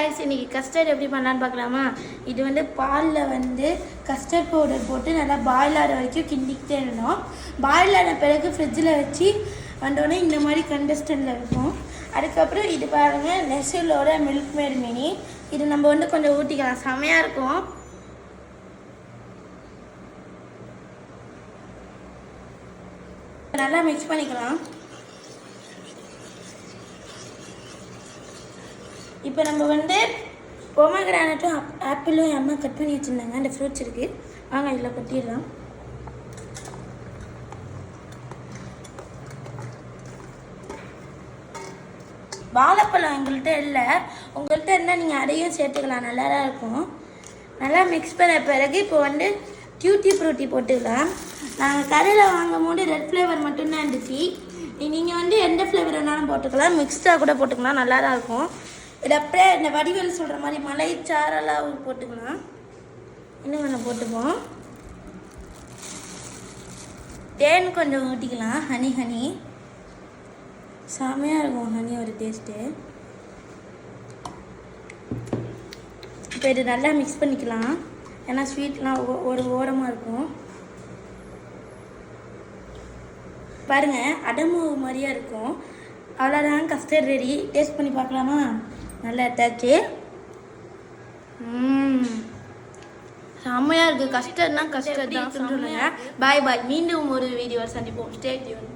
Guys இன்னைக்கு custard எப்படி பண்ணலாம்னு பார்க்கலாமா. இது வந்து பால்ல வந்து கஸ்டர்ட் பவுடர் போட்டு நல்லா பாயில் ஆற வரைக்கும் கிண்டிக்கிட்டே இருந்தோம். பாயில் ஆன பிறகு ஃப்ரிட்ஜில் வச்சு வந்தோடனே இந்த மாதிரி கண்டஸ்டன்ட்ல இருக்கும். அதுக்கப்புறம் இது பாருங்க நெஸ்லோட மில்க் மேட் மினி. இது நம்ம வந்து கொஞ்சம் ஊற்றிக்கலாம், செமையாக இருக்கும். நல்லா மிக்ஸ் பண்ணிக்கலாம். இப்போ நம்ம வந்து பொமக்ரானட்டும் ஆப்பிளும் என் அம்மா கட் பண்ணி வச்சுருந்தாங்க. அந்த ஃப்ரூட்ஸ் இருக்குது, வாங்க இதில் கொட்டிடலாம். வாழைப்பழம் எங்கள்கிட்ட இல்லை, உங்கள்கிட்ட இருந்தால் நீங்கள் அதையும் சேர்த்துக்கலாம், நல்லா தான் இருக்கும். நல்லா மிக்ஸ் பண்ண பிறகு இப்போ வந்து டியூட்டி ஃப்ரூட்டி போட்டுக்கலாம். நாங்கள் கடையில் வாங்கும் போது ரெட் ஃப்ளேவர் மட்டும்தான் இருந்துச்சு. நீங்கள் வந்து எந்த ஃப்ளேவர் வேணாலும் போட்டுக்கலாம், மிக்ஸ்டாக கூட போட்டுக்கலாம், நல்லா தான் இருக்கும். இது அப்படியே இந்த வடிவேல் சொல்கிற மாதிரி மலைச்சாரெல்லாம் போட்டுக்கலாம். இன்னும் கொஞ்சம் போட்டுப்போம். தேன் கொஞ்சம் ஊற்றிக்கலாம், ஹனி செமையாக இருக்கும் ஹனி ஒரு டேஸ்ட்டு. இப்போ இது நல்லா மிக்ஸ் பண்ணிக்கலாம், ஏன்னா ஸ்வீட்லாம் ஒரு ஓரமாக இருக்கும். பாருங்கள் அடமாவு மாதிரியா இருக்கும். அவ்வளோதான், கஸ்டர்ட் ரெடி. டேஸ்ட் பண்ணி பார்க்கலாமா? நல்லா எடுத்தாச்சு. செம்மையாக இருக்குது. கஸ்டர்ட்னா கஸ்டர்ட் தான் சொல்லுங்கள். பாய் பாய். மீண்டும் ஒரு வீடியோ சந்திப்போம். Stay tune.